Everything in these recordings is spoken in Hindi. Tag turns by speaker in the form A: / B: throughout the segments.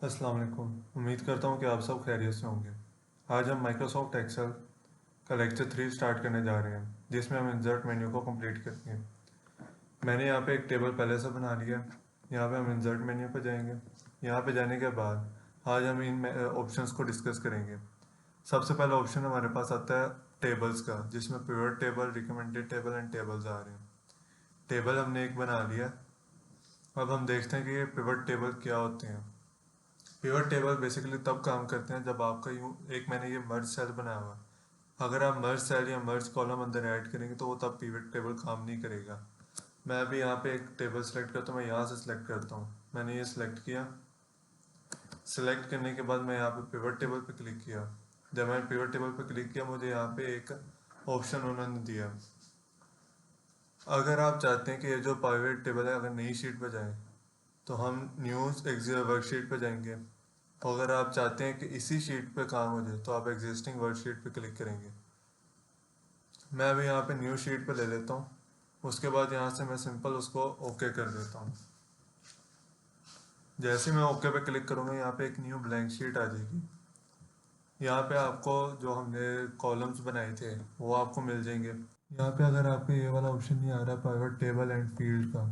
A: अस्सलाम वालेकुम। उम्मीद करता हूँ कि आप सब खैरियत से होंगे। आज हम माइक्रोसॉफ्ट एक्सेल का लेक्चर 3 स्टार्ट करने जा रहे हैं, जिसमें हम इंसर्ट मेन्यू को कंप्लीट करेंगे। मैंने यहाँ पे एक टेबल पहले से बना लिया है। यहाँ पे हम इंसर्ट मेन्यू पे जाएंगे। यहाँ पे जाने के बाद आज हम इन ऑप्शंस को डिस्कस करेंगे। सबसे पहला ऑप्शन हमारे पास आता है टेबल्स का, जिसमें pivot table, recommended table and tables आ रहे हैं। टेबल हमने एक बना लिया। अब हम देखते हैं कि ये पिवट टेबल क्या होते हैं। पिवट टेबल बेसिकली तब काम करते हैं जब आपका यूँ एक मैंने ये मर्ज सेल बनाया हुआ है। अगर आप मर्ज सेल या मर्ज कॉलम अंदर ऐड करेंगे तो वो तब पिवट टेबल काम नहीं करेगा। मैं अभी यहाँ पे एक टेबल सेलेक्ट करता हूँ। मैं यहाँ से सिलेक्ट करता हूँ। मैंने ये सिलेक्ट किया। सिलेक्ट करने के बाद मैं यहाँ पे पिवट टेबल पे क्लिक किया। जब मैंने पिवट टेबल पे क्लिक किया, मुझे यहाँ पे एक ऑप्शन उन्होंने दिया। अगर आप चाहते हैं कि ये जो पिवट टेबल है अगर नई शीट पे जाए तो हम न्यूज़ वर्कशीट पे जाएंगे। अगर आप चाहते हैं कि इसी शीट पे काम हो जाए तो आप एग्जिस्टिंग वर्कशीट पे क्लिक करेंगे। मैं अभी यहाँ पे न्यू शीट पे ले लेता हूँ। उसके बाद यहाँ से मैं सिंपल उसको ओके कर देता हूँ। जैसे मैं ओके पे क्लिक करूँगा, यहाँ पे एक न्यू ब्लैंक शीट आ जाएगी। यहाँ पे आपको जो हमने कॉलम्स बनाए थे वो आपको मिल जाएंगे। यहाँ पे अगर आपको ये वाला ऑप्शन नहीं आ रहा पिवट टेबल एंड फील्ड का,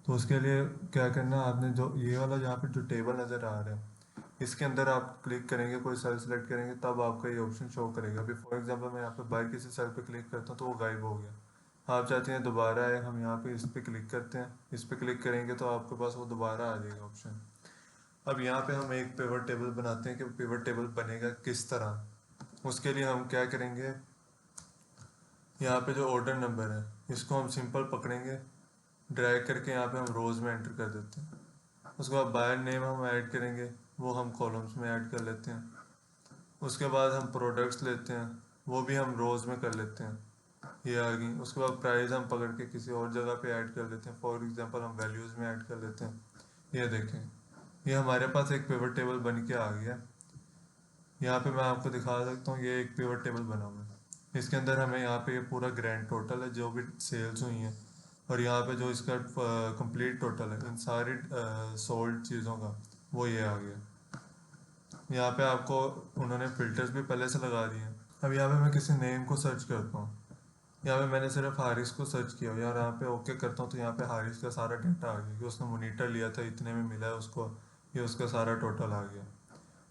A: तो उसके लिए क्या करना है, आपने जो ये वाला यहाँ पे जो टेबल नज़र आ रहा है इसके अंदर आप क्लिक करेंगे, कोई सेल सेलेक्ट करेंगे, तब आपका ये ऑप्शन शो करेगा। अभी फॉर एग्जांपल मैं यहाँ पे बाहर किसी सेल पे क्लिक करता हूँ तो वो गायब हो गया। आप चाहते हैं दोबारा आए, हम यहाँ पे इस पे क्लिक करते हैं। इस पे क्लिक करेंगे तो आपके पास वो दोबारा आ जाएगा ऑप्शन। अब यहाँ पे हम एक पिवट टेबल बनाते हैं कि पिवट टेबल बनेगा किस तरह। उसके लिए हम क्या करेंगे, यहाँ पे जो ऑर्डर नंबर है इसको हम सिंपल पकड़ेंगे, ड्रैग करके यहाँ पे हम रोज़ में एंटर कर देते हैं। उसके बाद बायर नेम हम ऐड करेंगे, वो हम कॉलम्स में ऐड कर लेते हैं। उसके बाद हम प्रोडक्ट्स लेते हैं, वो भी हम रोज़ में कर लेते हैं। ये आ गई। उसके बाद प्राइस हम पकड़ के किसी और जगह पे ऐड कर लेते हैं। फॉर एग्जांपल हम वैल्यूज़ में ऐड कर लेते हैं। ये देखें, ये हमारे पास एक पिवट टेबल बन के आ गया। यहाँ पे मैं आपको दिखा सकता हूँ, ये एक पिवट टेबल बना हुआ है। इसके अंदर हमें यहाँ पे ये पूरा ग्रैंड टोटल है जो भी सेल्स हुई हैं, और यहाँ पे जो इसका कंप्लीट टोटल है इन सारी सोल्ड चीज़ों का, वो ये आ गया। यहाँ पे आपको उन्होंने फ़िल्टर्स भी पहले से लगा दिए हैं। अब यहाँ पे मैं किसी नेम को सर्च करता हूँ। यहाँ पे मैंने सिर्फ हारिस को सर्च किया यार, यहाँ पे ओके करता हूँ तो यहाँ पे हारिस का सारा डेटा आ गया कि उसने मोनीटर लिया था, इतने में मिला है उसको, ये उसका सारा टोटल आ गया।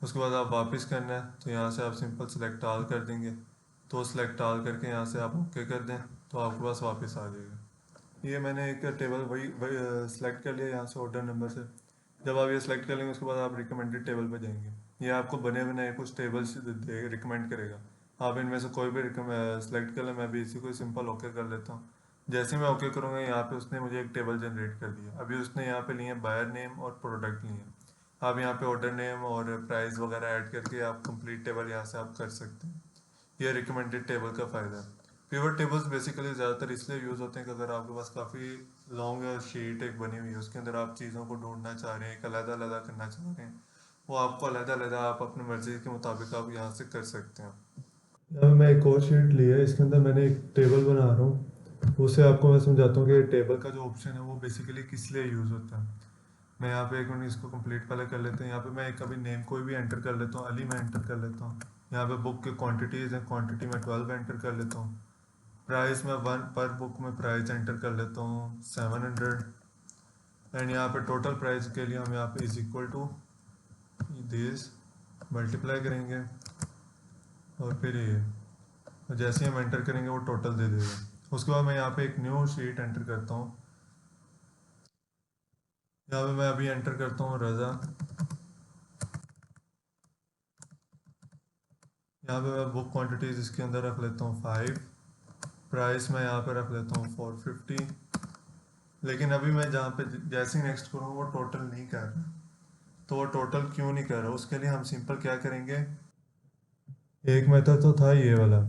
A: उसके बाद आप वापस करना है तो यहाँ से आप सिंपल सेलेक्ट ऑल कर देंगे। तो सेलेक्ट ऑल करके यहाँ से आप ओके कर दें तो आपके पास वापस आ जाएगा। ये मैंने एक टेबल वही सेलेक्ट कर लिया यहाँ से ऑर्डर नंबर से। जब आप ये सिलेक्ट कर लेंगे उसके बाद आप रिकमेंडेड टेबल पर जाएंगे। ये आपको बने बनाए कुछ टेबल्स रिकमेंड करेगा। आप इनमें से कोई भी सेलेक्ट कर लें। मैं भी इसी को सिंपल ओके कर लेता हूँ। जैसे मैं ओके करूँगा, यहाँ पे उसने मुझे एक टेबल जनरेट कर दिया। अभी उसने यहाँ पे लिए बायर नेम और प्रोडक्ट लिए। आप यहाँ पे ऑर्डर नेम और प्राइस वगैरह ऐड करके आप कंप्लीट टेबल यहाँ से आप कर सकते हैं। ये रिकमेंडेड टेबल का फ़ायदा है। पिवट टेबल्स बेसिकली ज़्यादातर इसलिए यूज़ होते हैं कि अगर आपके पास काफ़ी लॉन्ग शीट एक बनी हुई है, उसके अंदर आप चीज़ों को ढूंढना चाह रहे हैं, एक अलग-अलग करना चाह रहे हैं, वो आपको अलग-अलग आप अपनी मर्ज़ी के मुताबिक आप यहाँ से कर सकते हैं। यहाँ पे मैं एक और शीट ली है, इसके अंदर मैंने एक टेबल बना रहा हूँ। उससे आपको मैं समझाता हूँ कि टेबल का जो ऑप्शन है वो बेसिकली किस लिए यूज़ होता है। मैं यहाँ पे एक मिनट इसको कंप्लीट पहले कर लेते हैं। यहाँ पे मैं एक अभी नेम कोई भी एंटर कर लेता हूँ, अली मैं एंटर कर लेता हूँ। यहाँ पे बुक की क्वांटिटीज़ है, क्वांटिटी में 12 एंटर कर लेता हूँ। प्राइस में 1 पर बुक में प्राइस एंटर कर लेता हूँ 700। एंड यहाँ पे टोटल प्राइस के लिए हम यहाँ पे is equal to this multiply करेंगे, और फिर ये जैसे ही हम एंटर करेंगे वो टोटल दे देगा। उसके बाद मैं यहाँ पे एक न्यू शीट एंटर करता हूँ। यहाँ पे मैं अभी एंटर करता हूँ रज़ा। यहाँ पे मैं बुक क्वांटिटीज़ इसके अंदर रख लेता हूँ 5। प्राइस मैं यहाँ पे रख लेता हूँ 450। लेकिन अभी मैं जहाँ पे जैसे ही नेक्स्ट करूँ वो टोटल नहीं कर रहा। तो वो टोटल क्यों नहीं कर रहा, उसके लिए हम सिंपल क्या करेंगे, एक मेथड तो था ये वाला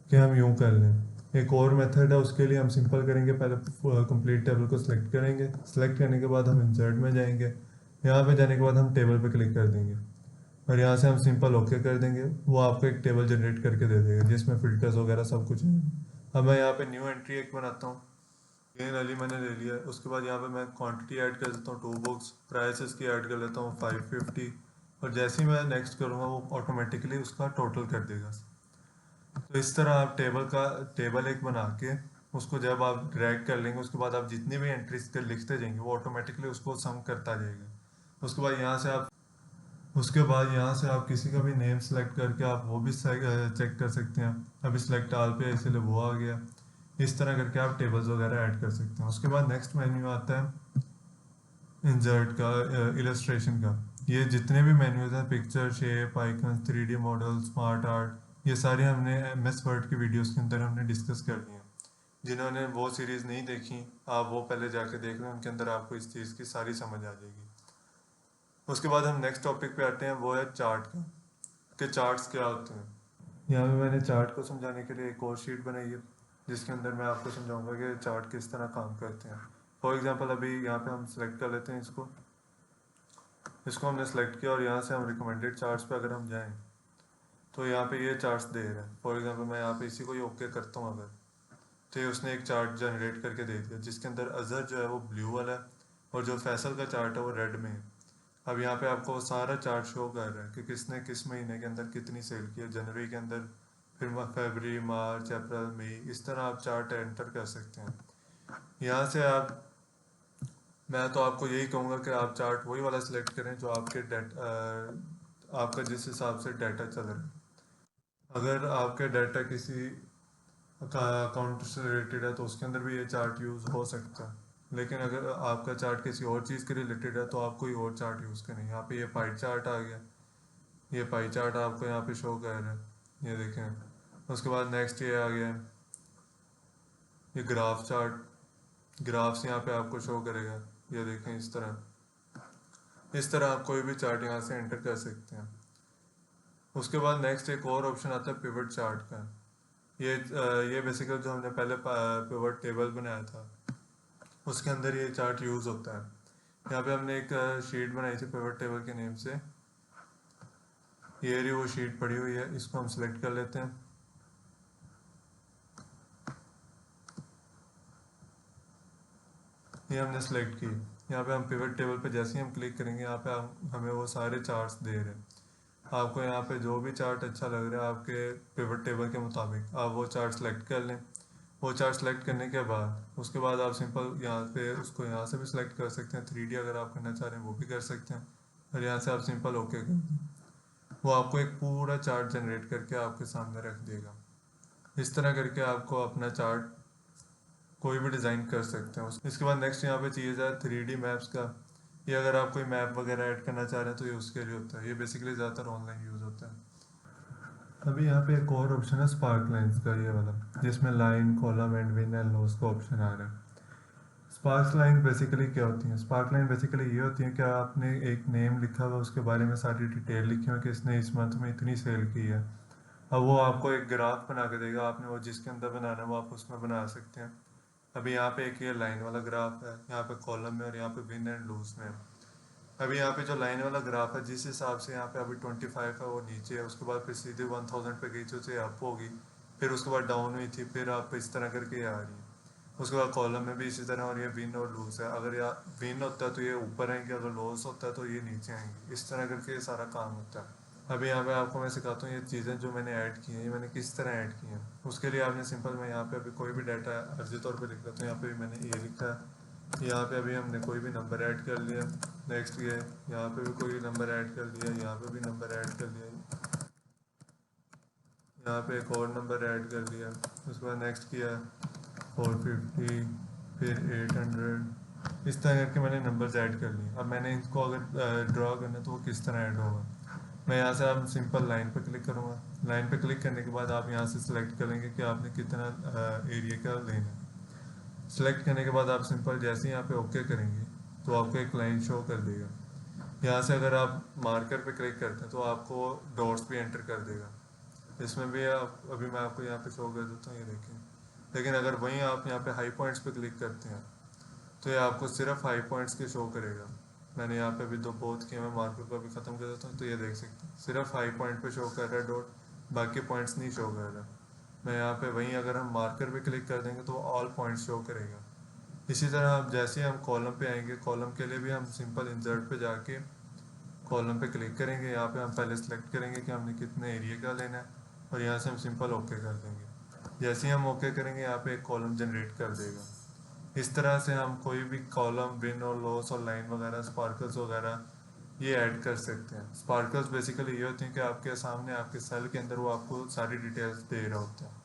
A: कि हम यूं कर लें। एक और मेथड है, उसके लिए हम सिंपल करेंगे, पहले कंप्लीट टेबल को सिलेक्ट करेंगे। सिलेक्ट करने के बाद हम इंसर्ट में जाएंगे। यहाँ पे जाने के बाद हम टेबल पे क्लिक कर देंगे और यहाँ से हम सिंपल ओके कर देंगे। वो आपको एक टेबल जनरेट करके दे देगा जिसमें फ़िल्टर्स वगैरह सब कुछ है। अब मैं यहाँ पे न्यू एंट्री एक बनाता हूँ। गेन अली मैंने ले लिया। उसके बाद यहाँ पे मैं क्वांटिटी ऐड कर देता हूँ 2 बुक्स, प्राइसेस की ऐड कर लेता हूँ 550, और जैसे ही मैं नेक्स्ट करूँगा वो ऑटोमेटिकली उसका टोटल कर देगा। तो इस तरह आप टेबल एक बना के उसको जब आप ड्रैग कर लेंगे, उसके बाद आप जितनी भी एंट्रीज कर लिखते जाएंगे वो ऑटोमेटिकली उसको सम करता जाएगा। उसके बाद यहाँ से आप किसी का भी नेम सेलेक्ट करके आप वो भी चेक कर सकते हैं। अभी सेलेक्ट आल पे इसलिए वो आ गया। इस तरह करके आप टेबल्स वगैरह ऐड कर सकते हैं। उसके बाद नेक्स्ट मेन्यू आता है इंसर्ट का, इलस्ट्रेशन का। ये जितने भी मेन्यूज हैं, picture, shape, icon, 3D model, smart art, ये सारे हमने MS वर्ड की वीडियोस के अंदर हमने डिस्कस कर लिए हैं। जिन्होंने वो सीरीज़ नहीं देखी, आप वो पहले जाके देख लें, उनके अंदर आपको इस चीज़ की सारी समझ आ जाएगी। उसके बाद हम नेक्स्ट टॉपिक पे आते हैं, वो है चार्ट का, कि चार्ट्स क्या होते हैं। यहाँ पे मैंने चार्ट को समझाने के लिए एक और शीट बनाई है, जिसके अंदर मैं आपको समझाऊंगा कि चार्ट किस तरह काम करते हैं। फॉर एग्जांपल अभी यहाँ पे हम सेलेक्ट कर लेते हैं इसको। इसको हमने सेलेक्ट किया और यहाँ से हम रिकमेंडेड चार्ट्स पे अगर हम जाएं तो यहाँ पे ये चार्ट्स दे रहे हैं। फॉर एग्जांपल मैं यहाँ पे इसी को ही ओके करता हूँ अगर, तो ये उसने एक चार्ट जनरेट करके दे दिया, जिसके अंदर अजहर जो है वो ब्लू वाला है और जो फैसल का चार्ट है वो रेड में है। अब यहाँ पे आपको वो सारा चार्ट शो कर रहा है कि किसने किस महीने के अंदर कितनी सेल की है, जनवरी के अंदर, फिर फरवरी, मार्च, अप्रैल, मई, इस तरह आप चार्ट एंटर कर सकते हैं। यहाँ से आप, मैं तो आपको यही कहूँगा कि आप चार्ट वही वाला सिलेक्ट करें जो आपका जिस हिसाब से डाटा चल रहा है। अगर आपका डाटा किसी अकाउंट से रिलेटेड है तो उसके अंदर भी ये चार्ट यूज़ हो सकता है, लेकिन अगर आपका चार्ट किसी और चीज़ के रिलेटेड है तो आप कोई और चार्ट यूज़ करें। यहाँ पे ये पाई चार्ट आ गया, ये पाई चार्ट आपको यहाँ पे शो कर रहा है, ये देखें। उसके बाद नेक्स्ट ये आ गया, ये ग्राफ चार्ट, ग्राफ्स यहाँ पे आपको शो करेगा, ये देखें इस तरह। इस तरह आप कोई भी चार्ट यहाँ से एंटर कर सकते हैं। उसके बाद नेक्स्ट एक और ऑप्शन आता है पिवट चार्ट का। ये बेसिकली जो हमने पहले पिवट टेबल बनाया था उसके अंदर ये चार्ट यूज़ होता है। यहाँ पे हमने एक शीट बनाई थी पिवट टेबल के नेम से, ये रही वो शीट पड़ी हुई है, इसको हम सिलेक्ट कर लेते हैं। ये हमने सेलेक्ट की। यहाँ पे हम पिवट टेबल पे जैसे ही हम क्लिक करेंगे, यहाँ पे हमें वो सारे चार्ट्स दे रहे हैं। आपको यहाँ पे जो भी चार्ट अच्छा लग रहा है आपके पिवट टेबल के मुताबिक, आप वो चार्ट सेलेक्ट कर लें। वो चार्ट सेलेक्ट करने के बाद उसके बाद आप सिंपल यहाँ पे उसको यहाँ से भी सिलेक्ट कर सकते हैं, 3D अगर आप करना चाह रहे हैं वो भी कर सकते हैं, और यहाँ से आप सिंपल ओके कर दें। वो आपको एक पूरा चार्ट जनरेट करके आपके सामने रख देगा। इस तरह करके आपको अपना चार्ट कोई भी डिज़ाइन कर सकते हैं। इसके बाद नेक्स्ट यहाँ पे चीज़ है 3D मैप्स का। ये अगर आप कोई मैप वगैरह ऐड करना चाह रहे हैं तो ये उसके लिए होता है, ये बेसिकली ज़्यादातर ऑनलाइन यूज़ होता है। अभी यहाँ पे एक और ऑप्शन है स्पार्क लाइंस का, ये वाला, जिसमें line, column and win and loss का ऑप्शन आ रहा है। स्पार्क लाइन बेसिकली क्या होती है? स्पार्क लाइन बेसिकली ये होती है कि आपने एक नेम लिखा हुआ, उसके बारे में सारी डिटेल लिखी हुई कि इसने इस मंथ में इतनी सेल की है। अब वो आपको एक ग्राफ बना के देगा, आपने वो जिसके अंदर बनाना है वो आप उसमें बना सकते हैं। अभी यहाँ पे एक ये लाइन वाला ग्राफ है, यहाँ पे कॉलम में, और यहाँ पे विन एंड लूज में। अभी यहाँ पे जो लाइन वाला ग्राफ है, जिस हिसाब से यहाँ पे अभी 25 है वो नीचे है, उसके बाद फिर सीधे 1000 पे गई तो अप होगी, फिर उसके बाद डाउन हुई थी, फिर आप इस तरह करके ये आ रही है। उसके बाद कॉलम में भी इसी तरह, और ये विन और लूज है। अगर या विन होता है तो ये ऊपर आएंगे, अगर लॉस होता है तो ये नीचे आएंगे। इस तरह करके ये सारा काम होता है। अभी यहाँ पे आपको मैं सिखाता हूँ ये चीज़ें जो मैंने ऐड की हैं, ये मैंने किस तरह ऐड की हैं। उसके लिए आपने सिंपल, मैं यहाँ पे अभी कोई भी डाटा अर्जी तौर पे लिख लेता हूँ। यहाँ पे भी मैंने ये लिखा है, यहाँ पे अभी हमने कोई भी नंबर ऐड कर लिया। नेक्स्ट ये, यहाँ पे भी कोई नंबर ऐड कर लिया, यहाँ पे भी नंबर ऐड कर लिया, यहाँ पे एक और नंबर ऐड कर दिया। उसके बाद नेक्स्ट किया 450, फिर 800, इस तरह करके मैंने नंबर्स ऐड कर लिए। अब मैंने इनको अगर ड्रॉ करना है तो वो किस तरह ऐड होगा। मैं यहाँ से आप सिंपल लाइन पे क्लिक करूँगा। लाइन पे क्लिक करने के बाद आप यहाँ से सिलेक्ट करेंगे कि आपने कितना एरिया का लेना है। सिलेक्ट करने के बाद आप सिंपल जैसे ही यहाँ पे ओके करेंगे तो आपको एक लाइन शो कर देगा। यहाँ से अगर आप मार्कर पे क्लिक करते हैं तो आपको डॉट्स भी एंटर कर देगा। इसमें भी आप, अभी मैं आपको यहाँ पे शो कर देता हूँ, ये देखें। लेकिन अगर वहीं आप यहाँ पे हाई पॉइंट्स पे क्लिक करते हैं तो ये आपको सिर्फ हाई पॉइंट्स के शो करेगा। मैंने यहाँ पे भी दो बहुत किए, मैं मार्कर को अभी ख़त्म कर देता हूँ तो ये देख सकते हैं सिर्फ हाई पॉइंट पे शो कर रहा है डॉट, बाकी पॉइंट्स नहीं शो कर रहा। मैं यहाँ पे वहीं अगर हम मार्कर पे क्लिक कर देंगे तो ऑल पॉइंट्स शो करेगा। इसी तरह आप जैसे ही हम कॉलम पे आएंगे, कॉलम के लिए भी हम सिंपल इंसर्ट पे जाके कॉलम पे क्लिक करेंगे। यहाँ पे हम पहले सेलेक्ट करेंगे कि हमने कितने एरिया का लेना है और यहाँ से हम सिंपल ओके कर देंगे। जैसे ही हम ओके करेंगे यहाँ पे एक कॉलम जनरेट कर देगा। इस तरह से हम कोई भी कॉलम, विन और लॉस और लाइन वगैरह, स्पार्कल्स वगैरह ये ऐड कर सकते हैं। स्पार्कल्स बेसिकली ये होते हैं कि आपके सामने आपके सेल के अंदर वो आपको सारी डिटेल्स दे रहा होता है।